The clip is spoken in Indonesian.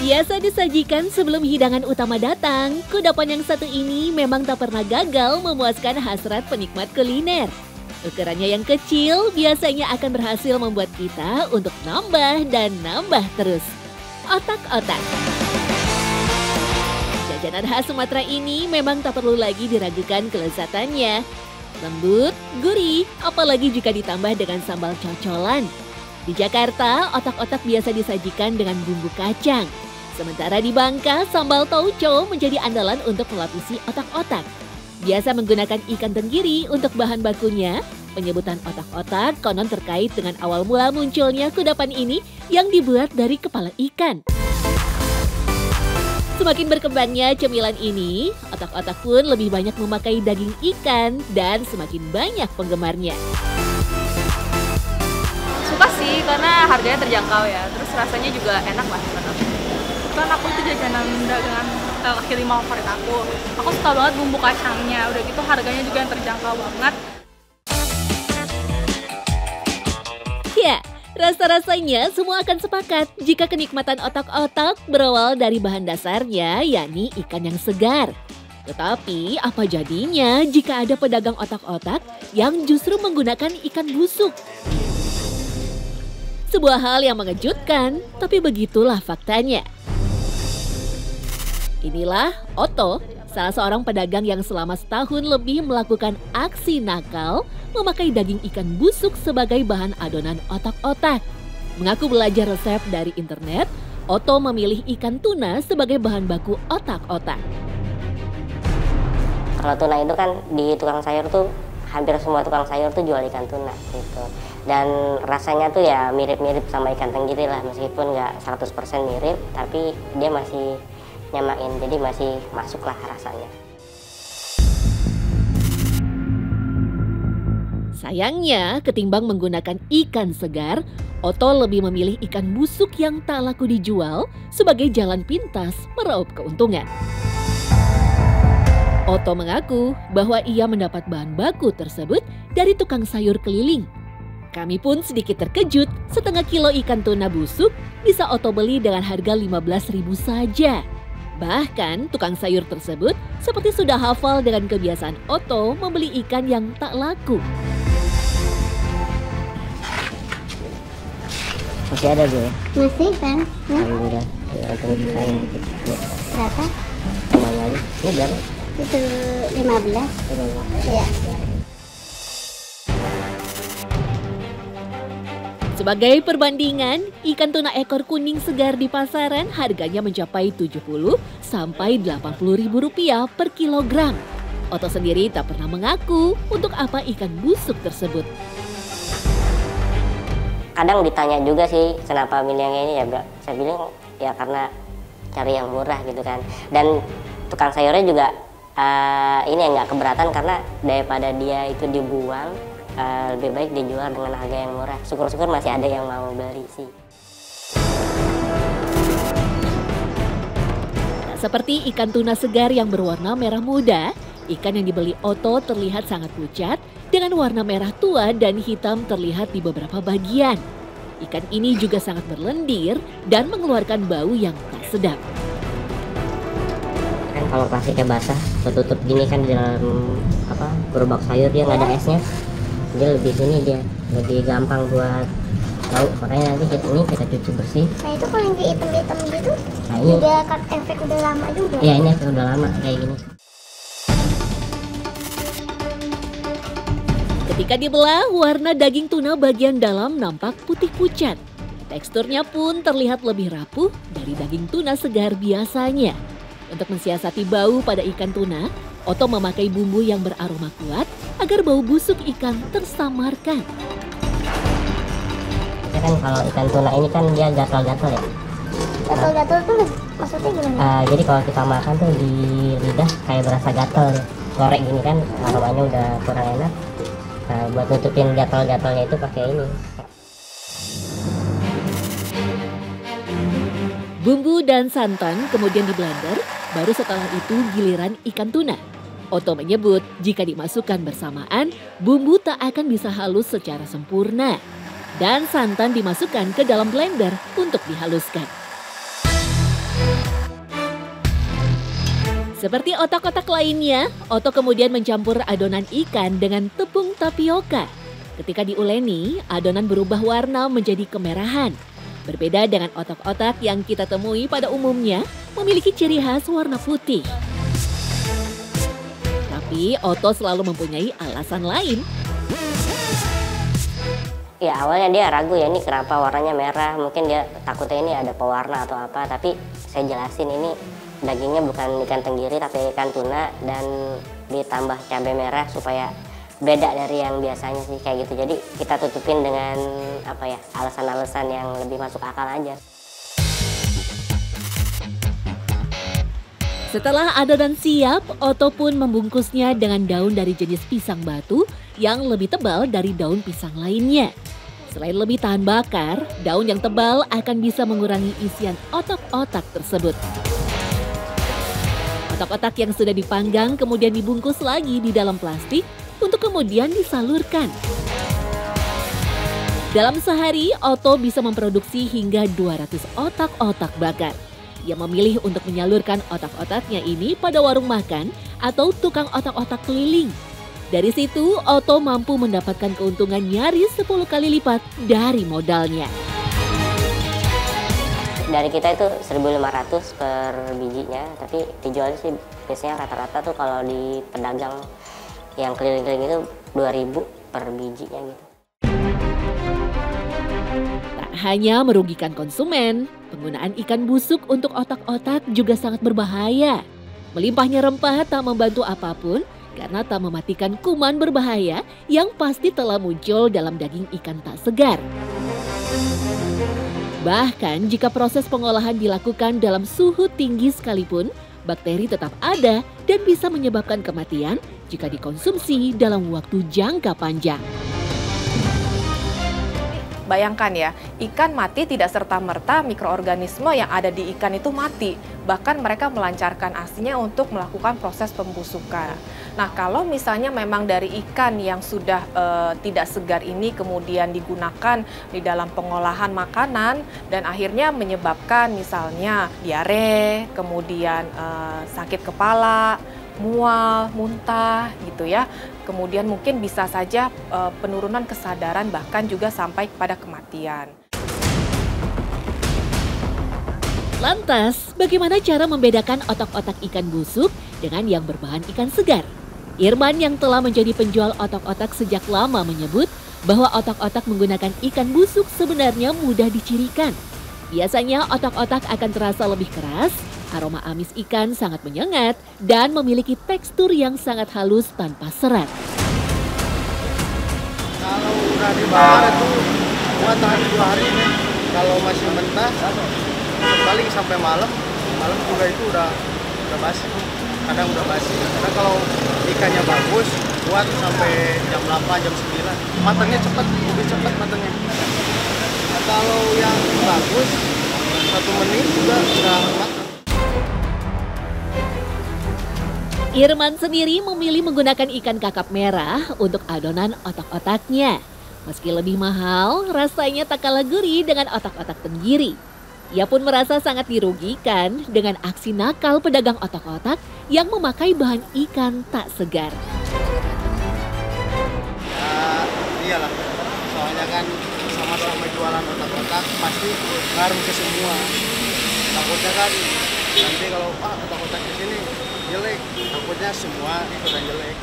Biasa disajikan sebelum hidangan utama datang, kudapan yang satu ini memang tak pernah gagal memuaskan hasrat penikmat kuliner. Ukurannya yang kecil biasanya akan berhasil membuat kita untuk nambah dan nambah terus. Otak-otak. Jajanan khas Sumatera ini memang tak perlu lagi diragukan kelezatannya. Lembut, gurih, apalagi jika ditambah dengan sambal cocolan. Di Jakarta, otak-otak biasa disajikan dengan bumbu kacang. Sementara di Bangka, sambal tauco menjadi andalan untuk melapisi otak-otak. Biasa menggunakan ikan tenggiri untuk bahan bakunya. Penyebutan otak-otak konon terkait dengan awal mula munculnya kudapan ini yang dibuat dari kepala ikan. Semakin berkembangnya cemilan ini, otak-otak pun lebih banyak memakai daging ikan dan semakin banyak penggemarnya. Suka sih karena harganya terjangkau ya, terus rasanya juga enak lah. Kan aku itu jajanan dagangan kaki lima favorit aku. Aku suka banget bumbu kacangnya, udah gitu harganya juga yang terjangkau banget. Ya, rasa-rasanya semua akan sepakat jika kenikmatan otak-otak berawal dari bahan dasarnya, yakni ikan yang segar. Tetapi apa jadinya jika ada pedagang otak-otak yang justru menggunakan ikan busuk? Sebuah hal yang mengejutkan, tapi begitulah faktanya. Inilah Otto, salah seorang pedagang yang selama setahun lebih melakukan aksi nakal memakai daging ikan busuk sebagai bahan adonan otak-otak. Mengaku belajar resep dari internet, Otto memilih ikan tuna sebagai bahan baku otak-otak. Kalau tuna itu kan di tukang sayur tuh hampir semua tukang sayur tuh jual ikan tuna gitu. Dan rasanya tuh ya mirip-mirip sama ikan tenggiri lah, meskipun nggak 100% mirip, tapi dia masih nyamain, jadi masih masuk lah rasanya. Sayangnya, ketimbang menggunakan ikan segar, Otto lebih memilih ikan busuk yang tak laku dijual sebagai jalan pintas meraup keuntungan. Otto mengaku bahwa ia mendapat bahan baku tersebut dari tukang sayur keliling. Kami pun sedikit terkejut, setengah kilo ikan tuna busuk bisa Otto beli dengan harga 15.000 saja. Bahkan tukang sayur tersebut seperti sudah hafal dengan kebiasaan Otto membeli ikan yang tak laku. Masih ada Bu ya? Masih kan? Ya. Alhamdulillah. Ya, dikit. Ya. Berapa? Kembali lagi. Ini berapa? Itu 15. Ya. Sebagai perbandingan, ikan tuna ekor kuning segar di pasaran harganya mencapai 70 sampai 80 ribu rupiah per kilogram. Otto sendiri tak pernah mengaku untuk apa ikan busuk tersebut. Kadang ditanya juga sih kenapa milih yang ini ya Bro. Saya bilang ya karena cari yang murah gitu kan. Dan tukang sayurnya juga ini yang nggak keberatan karena daripada dia itu dibuang, lebih baik dijual dengan harga yang murah. Syukur-syukur masih ada yang mau beli sih. Tak seperti ikan tuna segar yang berwarna merah muda, ikan yang dibeli Otto terlihat sangat pucat dengan warna merah tua dan hitam terlihat di beberapa bagian. Ikan ini juga sangat berlendir dan mengeluarkan bau yang tak sedap. Kan kalau plastiknya basah, tertutup gini kan di dalam gerobak sayur dia nggak ada esnya. Dia lebih gampang buat tahu, makanya nanti kita cuci bersih. Nah itu kalau yang hitam-hitam gitu, Nah ini udah efek udah lama juga. ya ini efek udah lama kayak gini. Ketika dibelah, warna daging tuna bagian dalam nampak putih pucat. Teksturnya pun terlihat lebih rapuh dari daging tuna segar biasanya. Untuk mensiasati bau pada ikan tuna, Otto memakai bumbu yang beraroma kuat agar bau busuk ikan tersamarkan. Ya kan kalau ikan tuna ini kan dia gatal-gatal ya. Gatal-gatal tuh maksudnya gimana? Jadi kalau kita makan tuh di lidah kayak berasa gatal ya. Ngorek gini kan aromanya udah kurang enak. Nah, buat nutupin gatal-gatalnya itu pakai ini. Bumbu dan santan kemudian diblender, baru setelah itu giliran ikan tuna. Otto menyebut jika dimasukkan bersamaan, bumbu tak akan bisa halus secara sempurna. Dan santan dimasukkan ke dalam blender untuk dihaluskan. Seperti otak-otak lainnya, Oto kemudian mencampur adonan ikan dengan tepung tapioka. Ketika diuleni, adonan berubah warna menjadi kemerahan. Berbeda dengan otak-otak yang kita temui pada umumnya, memiliki ciri khas warna putih. Tapi Oto selalu mempunyai alasan lain. Ya awalnya dia ragu ya, ini kenapa warnanya merah, mungkin dia takutnya ini ada pewarna atau apa, tapi saya jelasin ini dagingnya bukan ikan tenggiri tapi ikan tuna dan ditambah cabai merah supaya beda dari yang biasanya sih kayak gitu. Jadi kita tutupin dengan apa ya, alasan-alasan yang lebih masuk akal aja. Setelah adonan siap, Oto pun membungkusnya dengan daun dari jenis pisang batu yang lebih tebal dari daun pisang lainnya. Selain lebih tahan bakar, daun yang tebal akan bisa mengurangi isian otak-otak tersebut. Otak-otak yang sudah dipanggang kemudian dibungkus lagi di dalam plastik untuk kemudian disalurkan. Dalam sehari, Oto bisa memproduksi hingga 200 otak-otak bakar. Ia memilih untuk menyalurkan otak-otaknya ini pada warung makan atau tukang otak-otak keliling. Dari situ, Oto mampu mendapatkan keuntungan nyaris 10 kali lipat dari modalnya. Dari kita itu 1.500 per bijinya, tapi dijual sih biasanya rata-rata tuh kalau di pedagang yang keliling-keliling itu 2.000 per bijinya gitu. Tak hanya merugikan konsumen, penggunaan ikan busuk untuk otak-otak juga sangat berbahaya. Melimpahnya rempah tak membantu apapun karena tak mematikan kuman berbahaya yang pasti telah muncul dalam daging ikan tak segar. Bahkan jika proses pengolahan dilakukan dalam suhu tinggi sekalipun, bakteri tetap ada dan bisa menyebabkan kematian jika dikonsumsi dalam waktu jangka panjang. Bayangkan ya, ikan mati tidak serta-merta mikroorganisme yang ada di ikan itu mati. Bahkan mereka melancarkan asinya untuk melakukan proses pembusukan. Nah, kalau misalnya memang dari ikan yang sudah tidak segar ini kemudian digunakan di dalam pengolahan makanan dan akhirnya menyebabkan misalnya diare, kemudian sakit kepala, mual, muntah gitu ya. Kemudian mungkin bisa saja penurunan kesadaran bahkan juga sampai kepada kematian. Lantas, bagaimana cara membedakan otak-otak ikan busuk dengan yang berbahan ikan segar? Irman yang telah menjadi penjual otak-otak sejak lama menyebut bahwa otak-otak menggunakan ikan busuk sebenarnya mudah dicirikan. Biasanya otak-otak akan terasa lebih keras, aroma amis ikan sangat menyengat, dan memiliki tekstur yang sangat halus tanpa serat. Kalau udah dibakar itu buat tahan 2 hari nih. Kalau masih mentah, paling sampai malam juga itu udah basi. Kadang udah basi. Karena kalau ikannya bagus, buat sampai jam 8, jam 9. Matangnya cepat, lebih cepat matangnya. Nah, kalau yang bagus, 1 menit juga udah matang. Irman sendiri memilih menggunakan ikan kakap merah untuk adonan otak-otaknya. Meski lebih mahal, rasanya tak kalah gurih dengan otak-otak tenggiri. Ia pun merasa sangat dirugikan dengan aksi nakal pedagang otak-otak yang memakai bahan ikan tak segar. Ya, iyalah. Soalnya kan sama-sama jualan otak-otak pasti ngaruh ke semua. Takutnya kan nanti kalau otak-otak di sini jelek, takutnya semua ikutan jelek.